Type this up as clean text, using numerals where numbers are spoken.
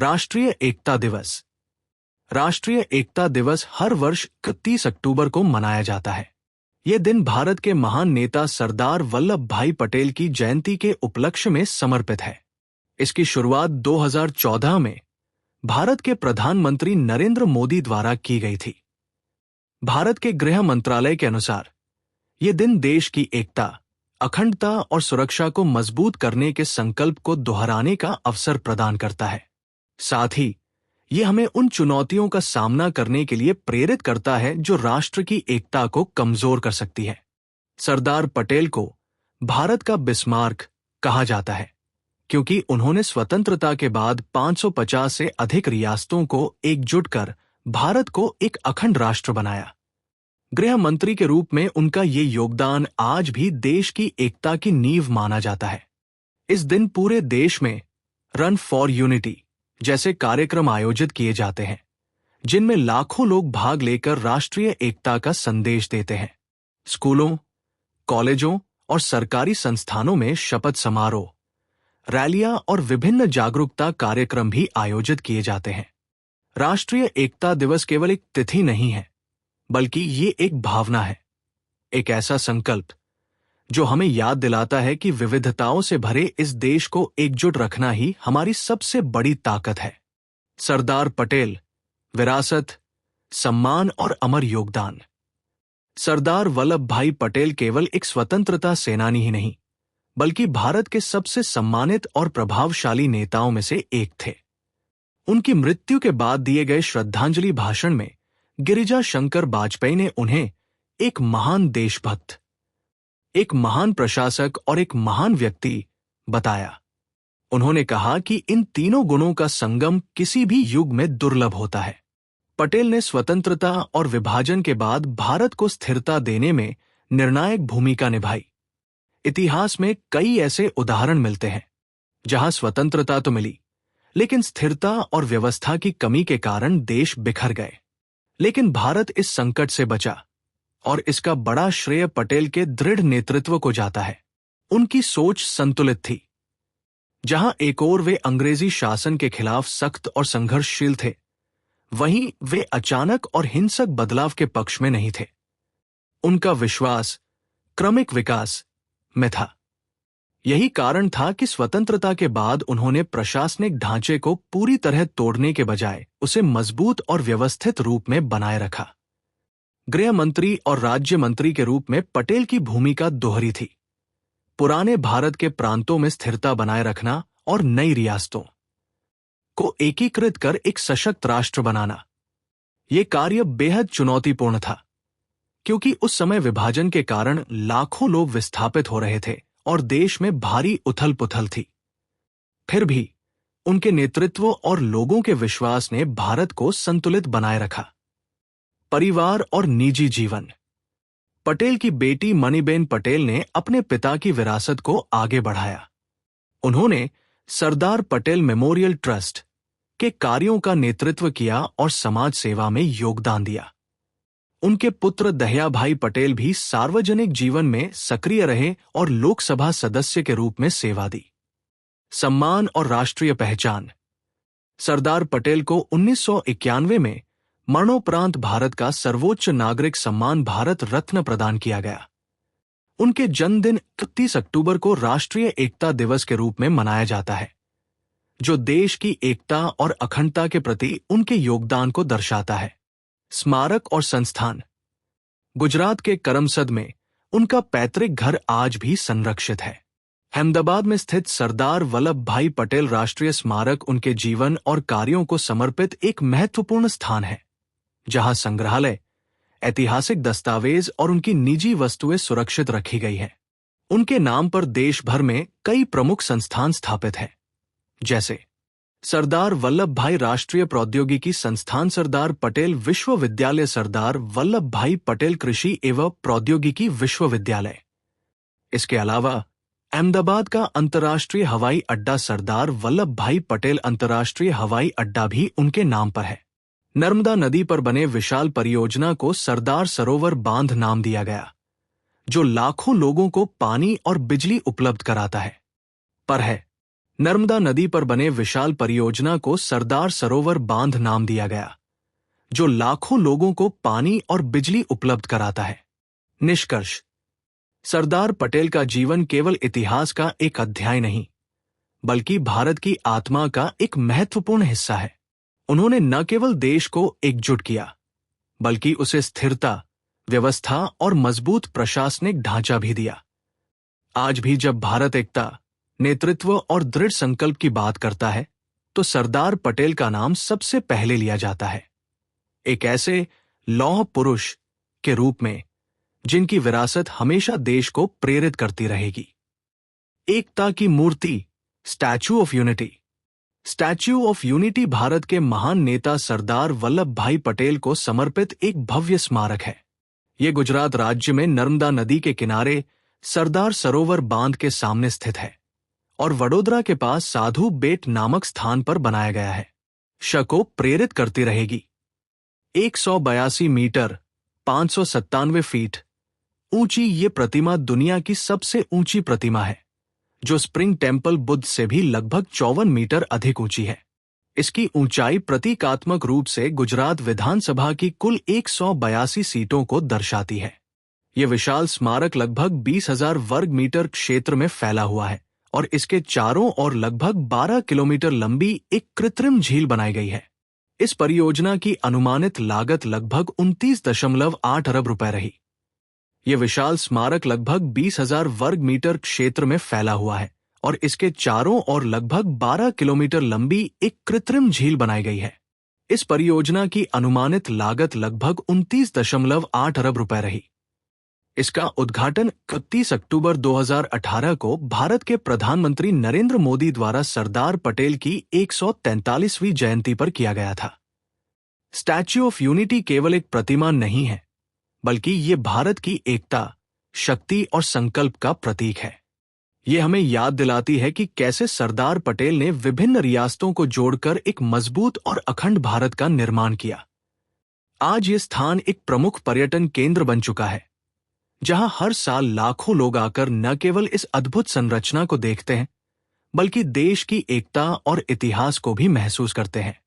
राष्ट्रीय एकता दिवस। राष्ट्रीय एकता दिवस हर वर्ष 31 अक्टूबर को मनाया जाता है। ये दिन भारत के महान नेता सरदार वल्लभ भाई पटेल की जयंती के उपलक्ष्य में समर्पित है। इसकी शुरुआत 2014 में भारत के प्रधानमंत्री नरेंद्र मोदी द्वारा की गई थी। भारत के गृह मंत्रालय के अनुसार ये दिन देश की एकता, अखंडता और सुरक्षा को मजबूत करने के संकल्प को दोहराने का अवसर प्रदान करता है। साथ ही ये हमें उन चुनौतियों का सामना करने के लिए प्रेरित करता है जो राष्ट्र की एकता को कमजोर कर सकती है। सरदार पटेल को भारत का बिस्मार्क कहा जाता है क्योंकि उन्होंने स्वतंत्रता के बाद 550 से अधिक रियासतों को एकजुट कर भारत को एक अखंड राष्ट्र बनाया। गृह मंत्री के रूप में उनका ये योगदान आज भी देश की एकता की नींव माना जाता है। इस दिन पूरे देश में रन फॉर यूनिटी जैसे कार्यक्रम आयोजित किए जाते हैं, जिनमें लाखों लोग भाग लेकर राष्ट्रीय एकता का संदेश देते हैं। स्कूलों, कॉलेजों और सरकारी संस्थानों में शपथ समारोह, रैलियां और विभिन्न जागरूकता कार्यक्रम भी आयोजित किए जाते हैं। राष्ट्रीय एकता दिवस केवल एक तिथि नहीं है, बल्कि ये एक भावना है, एक ऐसा संकल्प जो हमें याद दिलाता है कि विविधताओं से भरे इस देश को एकजुट रखना ही हमारी सबसे बड़ी ताकत है। सरदार पटेल, विरासत, सम्मान और अमर योगदान। सरदार वल्लभ भाई पटेल केवल एक स्वतंत्रता सेनानी ही नहीं, बल्कि भारत के सबसे सम्मानित और प्रभावशाली नेताओं में से एक थे। उनकी मृत्यु के बाद दिए गए श्रद्धांजलि भाषण में गिरिजा शंकर वाजपेयी ने उन्हें एक महान देशभक्त, एक महान प्रशासक और एक महान व्यक्ति बताया। उन्होंने कहा कि इन तीनों गुणों का संगम किसी भी युग में दुर्लभ होता है। पटेल ने स्वतंत्रता और विभाजन के बाद भारत को स्थिरता देने में निर्णायक भूमिका निभाई। इतिहास में कई ऐसे उदाहरण मिलते हैं जहां स्वतंत्रता तो मिली, लेकिन स्थिरता और व्यवस्था की कमी के कारण देश बिखर गए। लेकिन भारत इस संकट से बचा और इसका बड़ा श्रेय पटेल के दृढ़ नेतृत्व को जाता है। उनकी सोच संतुलित थी। जहां एक ओर वे अंग्रेजी शासन के खिलाफ सख्त और संघर्षशील थे, वहीं वे अचानक और हिंसक बदलाव के पक्ष में नहीं थे। उनका विश्वास क्रमिक विकास में था। यही कारण था कि स्वतंत्रता के बाद उन्होंने प्रशासनिक ढांचे को पूरी तरह तोड़ने के बजाय उसे मजबूत और व्यवस्थित रूप में बनाए रखा। गृह मंत्री और राज्य मंत्री के रूप में पटेल की भूमिका दोहरी थी। पुराने भारत के प्रांतों में स्थिरता बनाए रखना और नई रियासतों को एकीकृत कर एक सशक्त राष्ट्र बनाना, यह कार्य बेहद चुनौतीपूर्ण था, क्योंकि उस समय विभाजन के कारण लाखों लोग विस्थापित हो रहे थे और देश में भारी उथल-पुथल थी। फिर भी उनके नेतृत्व और लोगों के विश्वास ने भारत को संतुलित बनाए रखा। परिवार और निजी जीवन। पटेल की बेटी मणिबेन पटेल ने अपने पिता की विरासत को आगे बढ़ाया। उन्होंने सरदार पटेल मेमोरियल ट्रस्ट के कार्यों का नेतृत्व किया और समाज सेवा में योगदान दिया। उनके पुत्र दहिया भाई पटेल भी सार्वजनिक जीवन में सक्रिय रहे और लोकसभा सदस्य के रूप में सेवा दी। सम्मान और राष्ट्रीय पहचान। सरदार पटेल को 1991 में मरणोपरांत भारत का सर्वोच्च नागरिक सम्मान भारत रत्न प्रदान किया गया। उनके जन्मदिन 31 अक्टूबर को राष्ट्रीय एकता दिवस के रूप में मनाया जाता है, जो देश की एकता और अखंडता के प्रति उनके योगदान को दर्शाता है। स्मारक और संस्थान। गुजरात के करमसद में उनका पैतृक घर आज भी संरक्षित है। अहमदाबाद में स्थित सरदार वल्लभ भाई पटेल राष्ट्रीय स्मारक उनके जीवन और कार्यों को समर्पित एक महत्वपूर्ण स्थान है, जहां संग्रहालय, ऐतिहासिक दस्तावेज और उनकी निजी वस्तुएं सुरक्षित रखी गई हैं। उनके नाम पर देश भर में कई प्रमुख संस्थान स्थापित हैं, जैसे सरदार वल्लभ भाई राष्ट्रीय प्रौद्योगिकी संस्थान, सरदार पटेल विश्वविद्यालय, सरदार वल्लभ भाई पटेल कृषि एवं प्रौद्योगिकी विश्वविद्यालय। इसके अलावा अहमदाबाद का अंतर्राष्ट्रीय हवाई अड्डा सरदार वल्लभ भाई पटेल अंतर्राष्ट्रीय हवाई अड्डा भी उनके नाम पर है। नर्मदा नदी पर बने विशाल परियोजना को सरदार सरोवर बांध नाम दिया गया, जो लाखों लोगों को पानी और बिजली उपलब्ध कराता है। पर है नर्मदा नदी पर बने विशाल परियोजना को सरदार सरोवर बांध नाम दिया गया, जो लाखों लोगों को पानी और बिजली उपलब्ध कराता है। निष्कर्ष: सरदार पटेल का जीवन केवल इतिहास का एक अध्याय नहीं, बल्कि भारत की आत्मा का एक महत्वपूर्ण हिस्सा है। उन्होंने न केवल देश को एकजुट किया, बल्कि उसे स्थिरता, व्यवस्था और मजबूत प्रशासनिक ढांचा भी दिया। आज भी जब भारत एकता, नेतृत्व और दृढ़ संकल्प की बात करता है, तो सरदार पटेल का नाम सबसे पहले लिया जाता है। एक ऐसे लौह पुरुष के रूप में जिनकी विरासत हमेशा देश को प्रेरित करती रहेगी। एकता की मूर्ति, statue of unity. Statue of unity Bharat के महान नेता सरदार वल्लभ भाई पटेल को समर्पित एक भव्य स्मारक है। यह गुजरात राज्य में नर्मदा नदी के किनारे सरदार सरोवर बांध के सामने स्थित है और वडोदरा के पास साधु बेट नामक स्थान पर बनाया गया है। को प्रेरित करती रहेगी। 182 मीटर 597 फीट ऊंची ये प्रतिमा दुनिया की सबसे ऊंची प्रतिमा है, जो स्प्रिंग टेम्पल बुद्ध से भी लगभग 54 मीटर अधिक ऊंची है। इसकी ऊंचाई प्रतीकात्मक रूप से गुजरात विधानसभा की कुल 182 सीटों को दर्शाती है। यह विशाल स्मारक लगभग 20,000 वर्ग मीटर क्षेत्र में फैला हुआ है और इसके चारों ओर लगभग 12 किलोमीटर लंबी एक कृत्रिम झील बनाई गई है। इस परियोजना की अनुमानित लागत लगभग 29.8 अरब रुपए रही। यह विशाल स्मारक लगभग 20,000 वर्ग मीटर क्षेत्र में फैला हुआ है और इसके चारों ओर लगभग 12 किलोमीटर लंबी एक कृत्रिम झील बनाई गई है। इस परियोजना की अनुमानित लागत लगभग 29.8 अरब रुपए रही। इसका उद्घाटन 31 अक्टूबर 2018 को भारत के प्रधानमंत्री नरेंद्र मोदी द्वारा सरदार पटेल की 143वीं जयंती पर किया गया था। स्टैच्यू ऑफ यूनिटी केवल एक प्रतिमा नहीं है, बल्कि ये भारत की एकता, शक्ति और संकल्प का प्रतीक है। ये हमें याद दिलाती है कि कैसे सरदार पटेल ने विभिन्न रियासतों को जोड़कर एक मजबूत और अखंड भारत का निर्माण किया। आज ये स्थान एक प्रमुख पर्यटन केंद्र बन चुका है, जहां हर साल लाखों लोग आकर न केवल इस अद्भुत संरचना को देखते हैं, बल्कि देश की एकता और इतिहास को भी महसूस करते हैं।